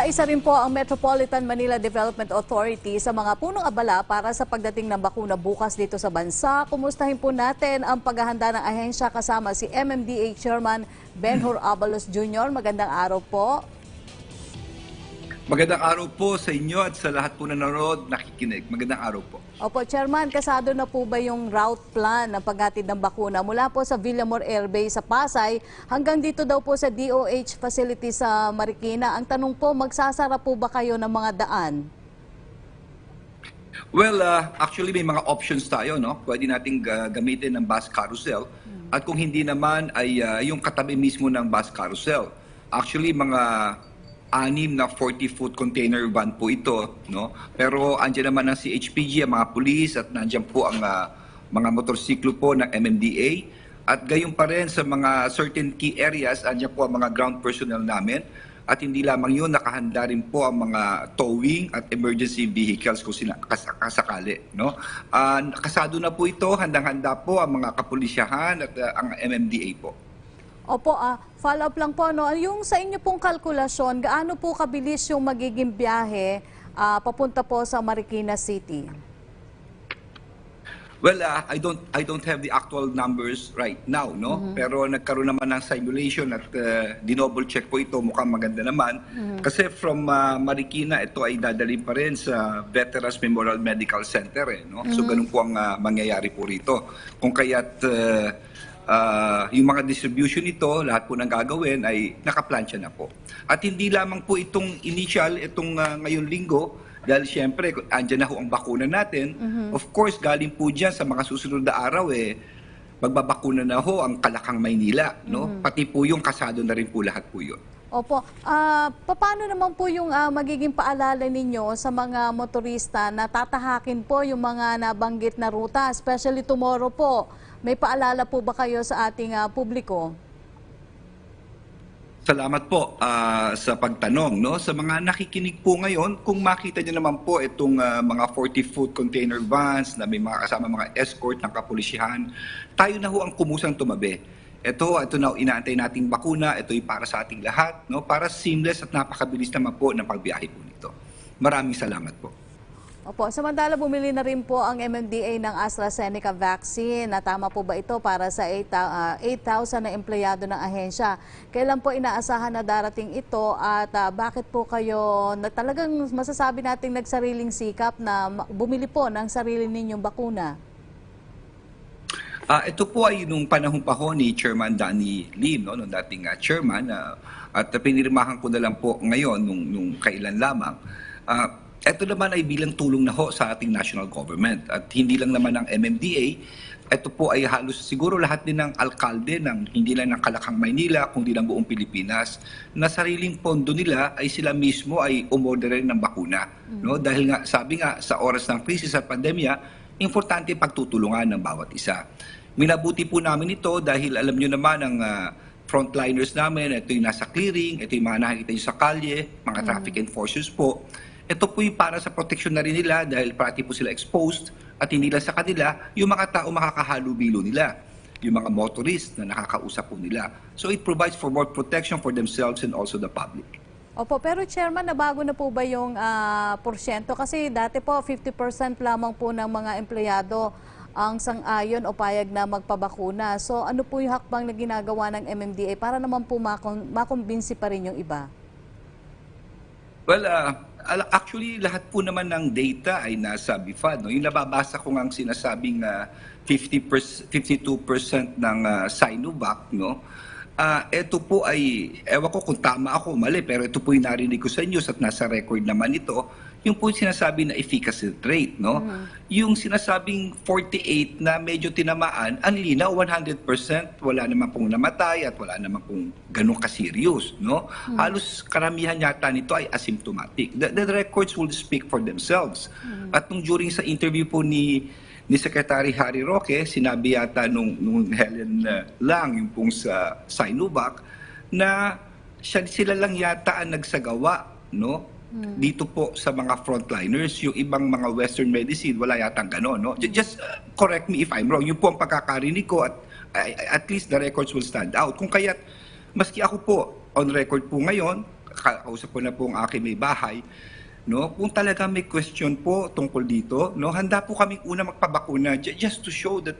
Isa rin po ang Metropolitan Manila Development Authority sa mga punong abala para sa pagdating ng bakuna bukas dito sa bansa. Kumustahin po natin ang paghahanda ng ahensya kasama si MMDA Chairman Benhur Abalos Jr. Magandang araw po. Magandang araw po sa inyo at sa lahat po na nanonood, nakikinig. Magandang araw po. Opo, Chairman, kasado na po ba yung route plan ng paghatid ng bakuna mula po sa Villamor Air Base sa Pasay hanggang dito daw po sa DOH facility sa Marikina? Ang tanong po, magsasara po ba kayo ng mga daan? Well, actually may mga options tayo, no? Pwede nating gamitin ng bus carousel. At kung hindi naman ay yung katabi mismo ng bus carousel. Actually, mga 6 na 40-foot container van po ito, no? Pero andyan naman ang CHPG, ang mga pulis at nandiyan po ang mga motorsiklo po ng MMDA. At gayon pa rin sa mga certain key areas, andyan po ang mga ground personnel namin. At hindi lamang yun, nakahanda rin po ang mga towing at emergency vehicles kung kasakali, no? Kasado na po ito, handang-handa po ang mga kapulisyahan at ang MMDA po. Opo, follow up lang po, no? Yung sa inyo pong kalkulasyon, gaano po kabilis yung magiging biyahe papunta po sa Marikina City? Well, I don't have the actual numbers right now, no? Pero nagkaroon naman ng simulation at dinouble check po ito, mukhang maganda naman. Kasi from Marikina, ito ay dadalhin pa rin sa Veterans Memorial Medical Center, no? So ganun po ang mangyayari po rito. Kung kaya't yung mga distribution nito, lahat po ng gagawin ay nakaplansya na po. At hindi lamang po itong initial, itong ngayong linggo, dahil siyempre, andyan na ho ang bakuna natin. Of course, galing po dyan sa mga susunod na araw, magbabakuna na ho ang Kalakang Maynila. No? Pati po yung kasado na rin po lahat po yun. Opo. Paano naman po yung magiging paalala ninyo sa mga motorista na tatahakin po yung mga nabanggit na ruta, especially tomorrow po? May paalala po ba kayo sa ating publiko? Salamat po sa pagtanong. No? Sa mga nakikinig po ngayon, kung makita niyo naman po itong mga 40-foot container vans na may mga kasama mga escort ng kapulisyahan, tayo na ho ang kumusang tumabi. Ito na inaantay nating bakuna, ito'y para sa ating lahat, no? Para seamless at napakabilis naman po ng pagbiyahe po nito. Maraming salamat po. Opo, samantala bumili na rin po ang MMDA ng AstraZeneca vaccine. Tama po ba ito para sa 8,000 na empleyado ng ahensya? Kailan po inaasahan na darating ito at bakit po kayo na talagang masasabi nating nagsariling sikap na bumili po ng sarili ninyong bakuna? Ito po ay nung panahon pa ho ni Chairman Danny Lim, no, nung dating chairman, at pinirmahan ko na lang po ngayon nung kailan lamang. Ito naman ay bilang tulong na ho sa ating national government at hindi lang naman ng MMDA. Ito po ay halos siguro lahat din ng alkalde ng hindi lang ng Kalakang Maynila kundi ng buong Pilipinas na sariling pondo nila ay sila mismo ay umorder rin ng bakuna, no? Dahil nga sabi nga sa oras ng krisis at pandemya, importante pagtutulungan ng bawat isa. Minabuti po namin ito dahil alam nyo naman ang frontliners namin, ito yung nasa clearing, ito yung mga nakikita nyo sa kalye, mga traffic enforcers po. Ito po yung para sa protection na rin nila dahil parati po sila exposed at hindi lang sa kanila, yung mga tao makakahalubilo nila, yung mga motorist na nakakausap po nila. So it provides for more protection for themselves and also the public. Opo, pero Chairman, nabago na po ba yung porsyento? Kasi dati po 50% lamang po ng mga empleyado ang sang-ayon o payag na magpabakuna. So ano po yung hakbang na ginagawa ng MMDA para naman po makumbinsi pa rin yung iba? Well, actually, lahat po naman ng data ay nasa BIFAD. No? Yung nababasa ko ngang sinasabing 52% ng Sinovac, no? Ito po ay, ewan ko kung tama ako o mali, pero ito po yung narinig ko sa news at nasa record naman ito, yung po yung sinasabi na efficacy rate, no? Yung sinasabing 48 na medyo tinamaan, ang linaw, 100%, wala naman pong namatay at wala naman pong ganun ka-serious, no? Halos karamihan yata nito ay asymptomatic. The records will speak for themselves. At nung during sa interview po ni Secretary Harry Roque, sinabi yata nung Helen lang, yung pong sa Sinovac, na sila lang yata ang nagsagawa, no? Dito po sa mga frontliners, yung ibang mga Western medicine, wala yatang gano'n, no? Just correct me if I'm wrong. Yung po ang pagkakarinig ko at least the records will stand out. Kung kaya't, maski ako po, on record po ngayon, nakakausap ko na po ang aking may bahay, no, kung talaga may question po tungkol dito, no, handa po kaming una magpabakuna just to show that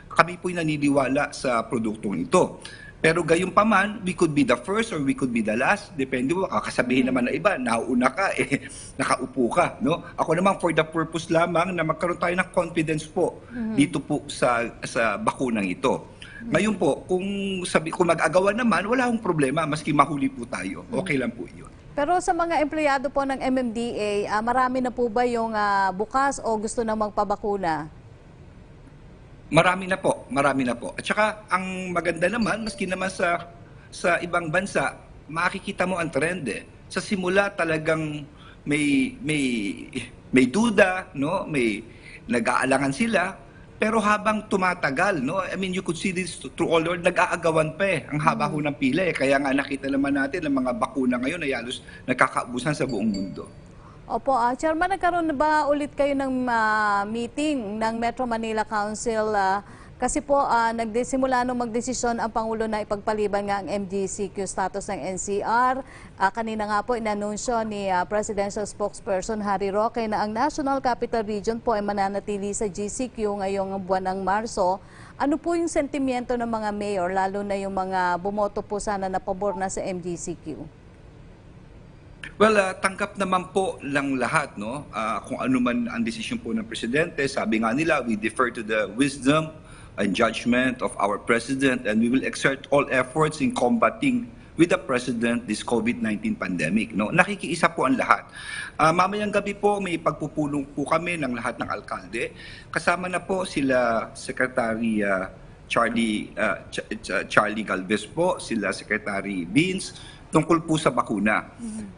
kami po'y naniniwala sa produktong ito. Pero gayon pa man, we could be the first or we could be the last. Depende po, kakasabihin naman na iba, nauna ka, nakaupo ka. No? Ako naman, for the purpose lamang na magkaroon tayo ng confidence po dito po sa bakunang ito. Ngayon po, kung mag-agawan naman, wala akong problema, maski mahuli po tayo. Okay lang po yun. Pero sa mga empleyado po ng MMDA, marami na po ba yung bukas o gusto na magpabakuna? Marami na po, marami na po. At saka ang maganda naman, maski naman sa ibang bansa, makikita mo ang trend eh. Sa simula talagang may duda, no? May nag-aalangan sila, pero habang tumatagal, no? I mean, you could see this through all over, nag-aagawan pa eh. Ang haba ho ng pila eh. Kaya nga nakita naman natin ang mga bakuna ngayon ay halos nagkakaubusan sa buong mundo. Opo, Chairman, nagkaroon na ba ulit kayo ng meeting ng Metro Manila Council? Kasi po, nagsimula nung magdesisyon ang Pangulo na ipagpaliban nga ang MGCQ status ng NCR. Kanina nga po, inanunsyo ni Presidential Spokesperson Harry Roque na ang National Capital Region po ay mananatili sa GCQ ngayong buwan ng Marso. Ano po yung sentimiento ng mga mayor, lalo na yung mga bumoto po sana na pabor na sa MGCQ? Well, tanggap naman po lang lahat, no? Kung ano man ang desisyon po ng Presidente, sabi nga nila, we defer to the wisdom and judgment of our President and we will exert all efforts in combating with the President this COVID-19 pandemic. No? Nakikiisa po ang lahat. Mamayang gabi po, may pagpupulong po kami ng lahat ng alkalde. Kasama na po sila Secretary Charlie Galvez po, sila Secretary Beans, tungkol po sa bakuna.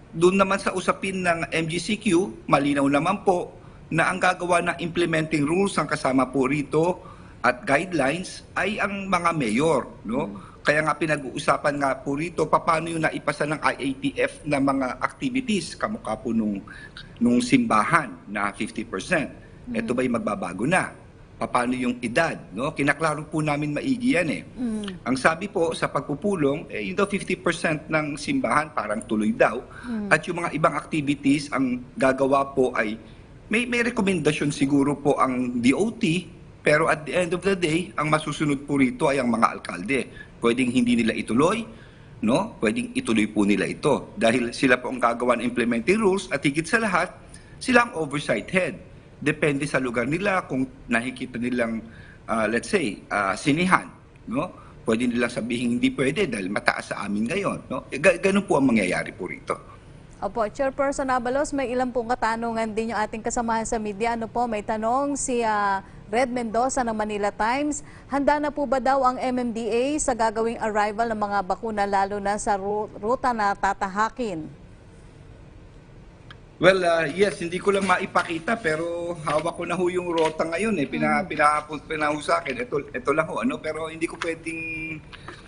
Doon naman sa usapin ng MGCQ, malinaw naman po na ang gagawa ng implementing rules ang kasama po rito at guidelines ay ang mga mayor. No? Kaya nga pinag-uusapan nga po rito paano yung naipasa ng IATF na mga activities, kamukha po nung simbahan na 50%. Ito ba'y magbabago na? Paano yung edad? No? Kinaklaro po namin maigi yan eh. Ang sabi po sa pagpupulong, yung 50% ng simbahan parang tuloy daw. At yung mga ibang activities, ang gagawa po ay, may rekomendasyon siguro po ang DOT, pero at the end of the day, ang masusunod po rito ay ang mga alkalde. Pwedeng hindi nila ituloy, no? Pwedeng ituloy po nila ito. Dahil sila po ang gagawa ng implementing rules at higit sa lahat, sila ang oversight head. Depende sa lugar nila kung nakikita nilang, let's say, sinihan. No? Pwede nilang sabihin hindi pwede dahil mataas sa amin ngayon. No? Ganun po ang mangyayari po rito. Opo, Chairperson Abalos, may ilang pong katanungan din yung ating kasamahan sa media. Ano po, may tanong si Red Mendoza ng Manila Times. Handa na po ba daw ang MMDA sa gagawing arrival ng mga bakuna lalo na sa ruta na tatahakin? Well, yes, hindi ko lang maipakita pero hawak ko na ho yung rota ngayon eh. Pinaho sa akin. Ito lang ho, ano? Pero hindi ko pwedeng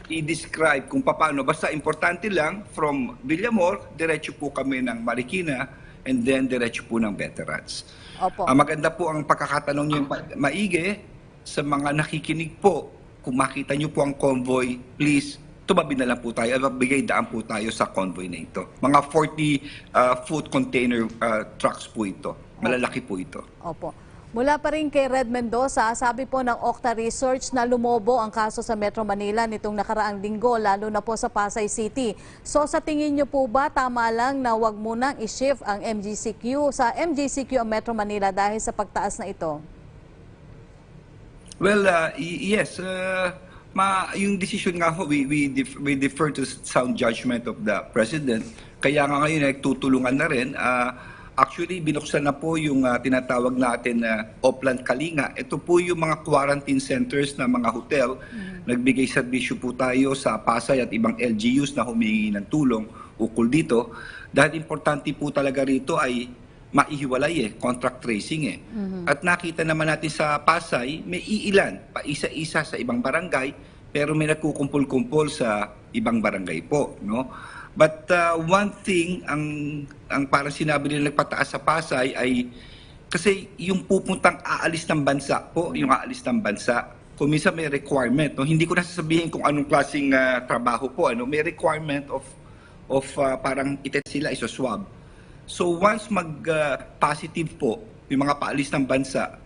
i-describe kung paano. Basta importante lang, from Villamor, diretso po kami ng Marikina and then diretso po ng Veterans. Opo. Maganda po ang pagkakatanong niyo maigi sa mga nakikinig po. Kung makita niyo po ang convoy, please, tumabi na lang po tayo at magbigay daan po tayo sa convoy na ito. Mga 40-foot container trucks po ito. Malalaki po ito. Opo. Mula pa rin kay Red Mendoza, sabi po ng Okta Research na lumobo ang kaso sa Metro Manila nitong nakaraang linggo, lalo na po sa Pasay City. So sa tingin niyo po ba tama lang na wag munang i-shift ang MGCQ sa MGCQ ang Metro Manila dahil sa pagtaas na ito? Well, yes. Yung decision nga ho, we defer to sound judgment of the President. Kaya nga ngayon nagtutulungan na rin. Actually, binuksan na po yung tinatawag natin na Opland Kalinga. Ito po yung mga quarantine centers na mga hotel. Nagbigay serbisyo po tayo sa Pasay at ibang LGUs na humingi ng tulong ukol dito. Dahil importante po talaga rito ay maihiwalay contract tracing At nakita naman natin sa Pasay, may iilan, pa isa-isa sa ibang barangay, pero may nagkukumpul-kumpul sa ibang barangay po, no? But one thing, ang parang sinabi nila nagpataas sa Pasay ay, kasi yung pupuntang aalis ng bansa po, yung aalis ng bansa, kung minsan may requirement, no? Hindi ko na sasabihin kung anong klaseng trabaho po, ano? May requirement of of parang itet sila, iso-swab. So once mag-positive po yung mga paalis ng bansa,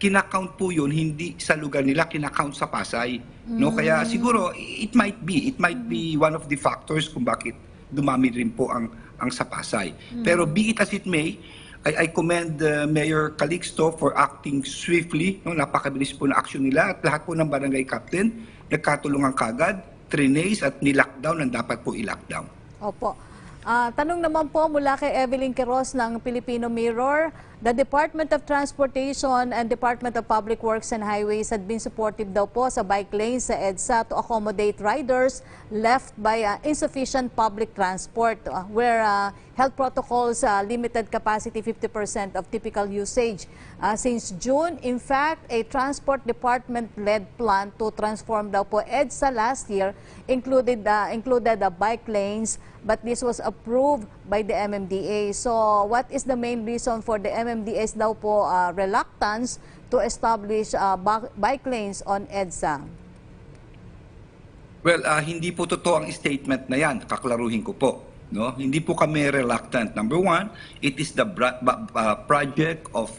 kinakount po yun, hindi sa lugar nila, kinakount sa Pasay. No? Kaya siguro, it might be one of the factors kung bakit dumami rin po ang sa Pasay. Pero be it as it may, I commend Mayor Calixto for acting swiftly. No? Napakabilis po na action nila at lahat po ng barangay captain nagkatulungan kagad, trinace at nilockdown ang dapat po i-lockdown. Opo. Tanong naman po mula kay Evelyn Quiroz ng Filipino Mirror. The Department of Transportation and Department of Public Works and Highways had been supportive daw po sa bike lanes sa EDSA to accommodate riders left by insufficient public transport where health protocols limited capacity 50% of typical usage. Since June, in fact, a Transport Department-led plan to transform daw po EDSA last year included the bike lanes, but this was approved by the MMDA. So what is the main reason for the MMDA's daw po reluctance to establish bike lanes on EDSA? Well, hindi po totoo ang statement na yan. Kaklaruhin ko po. No? Hindi po kami reluctant. Number one, it is the project of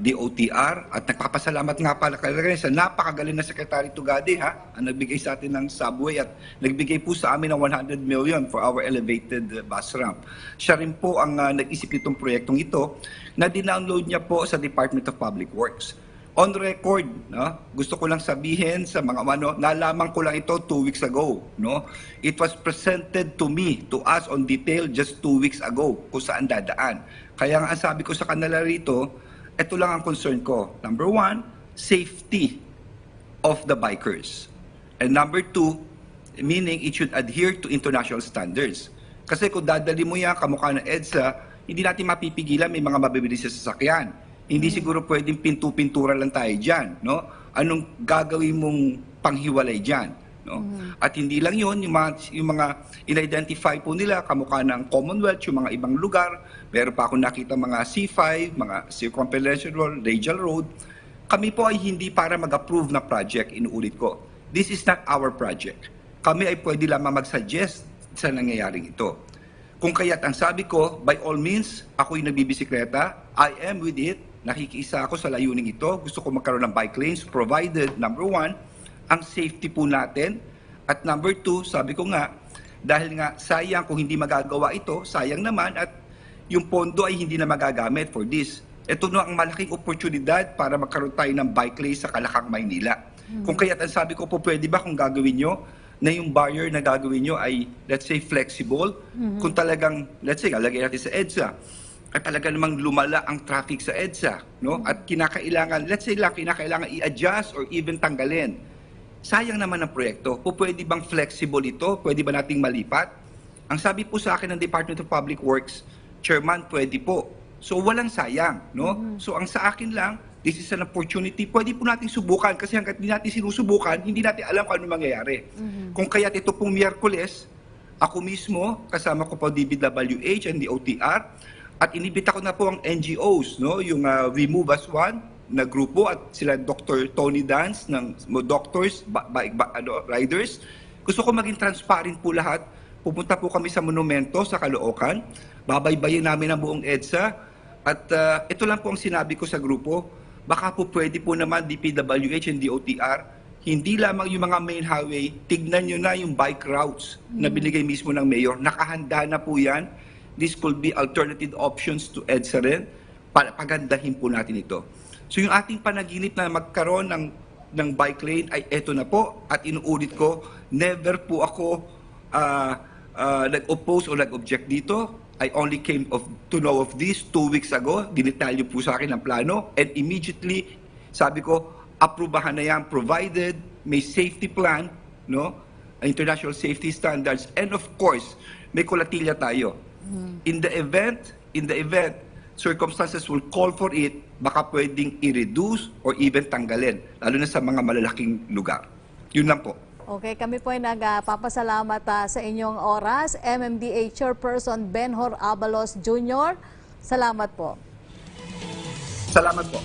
the OTR at nagpapasalamat nga pala kayo sa napakagaling na Secretary Tugade ang nagbigay sa atin ng subway at nagbigay po sa amin ng 100 million for our elevated bus ramp. Siya rin po ang nag-isip itong proyektong ito na dinownload niya po sa Department of Public Works. On record, no? Gusto ko lang sabihin sa mga nalaman ko lang ito 2 weeks ago. No? It was presented to me, to us on detail just 2 weeks ago kung saan dadaan. Kaya nga ang sabi ko sa kanila rito, ito lang ang concern ko. Number one, safety of the bikers. And number two, meaning it should adhere to international standards. Kasi kung dadali mo yan, kamukha ng EDSA, hindi natin mapipigilan, may mga mabibilis sa sasakyan. Hindi siguro pwedeng pintu-pintura lang tayo dyan. No? Anong gagawin mong panghiwalay dyan? No? At hindi lang yun, yung mga in-identify po nila, kamukha ng Commonwealth, yung mga ibang lugar. Meron pa akong nakita mga C5, mga circumferential road, radial road. Kami po ay hindi para mag-approve na project, inuulit ko. This is not our project. Kami ay pwede lamang mag-suggest sa nangyayaring ito. Kung kaya't ang sabi ko, by all means, ako'y nagbibisikleta, I am with it, nakikiisa ako sa layuning ito, gusto ko magkaroon ng bike lanes, provided, number one, ang safety po natin, at number two, sabi ko nga, dahil nga sayang kung hindi magagawa ito, sayang naman, at yung pondo ay hindi na magagamit for this. Ito na ang malaking oportunidad para magkaroon tayo ng bike lane sa Kalakang, Maynila. Kung kaya't ang sabi ko po, pwede ba kung gagawin nyo, na yung barrier na gagawin nyo ay, let's say, flexible. Kung talagang, let's say, alagay natin sa EDSA, at talaga namang lumala ang traffic sa EDSA, no? At kinakailangan, let's say lang, kinakailangan i-adjust or even tanggalin. Sayang naman ang proyekto. O pwede bang flexible ito? Pwede ba nating malipat? Ang sabi po sa akin ng Department of Public Works, Chairman, pwede po. So walang sayang, no? So ang sa akin lang, this is an opportunity. Pwede po natin subukan kasi hanggat hindi natin sinusubukan, hindi natin alam kung ano mangyayari. Kung kaya't ito pong Miyerkules, ako mismo, kasama ko po DPWH and the OTR, at inibita ko na po ang NGOs, no? Yung We Move as One na grupo at sila Dr. Tony Dance ng doctors, riders. Gusto ko maging transparent po lahat. Pupunta po kami sa monumento sa Caloocan. Babaybayin namin ang buong EDSA. At ito lang po ang sinabi ko sa grupo. Baka po pwede po naman DPWH and DOTR, hindi lamang yung mga main highway, tignan nyo na yung bike routes na binigay mismo ng mayor. Nakahanda na po yan. This could be alternative options to EDSA rin. Pagandahin po natin ito. So yung ating panaginip na magkaroon ng bike lane ay eto na po. At inuulit ko, never po ako nag-oppose o nag-object dito. I only came to know of this 2 weeks ago. Dinetalyo po sa akin ang plano. And immediately, sabi ko, aprubahan na yan provided may safety plan, no? International safety standards. And of course, may kulatilya tayo. In the event, circumstances will call for it, baka pwedeng i-reduce or even tanggalin, lalo na sa mga malalaking lugar. Yun lang po. Okay, kami po ay nagpapasalamat sa inyong oras. MMDA Chairperson Benhur Abalos Jr. Salamat po. Salamat po.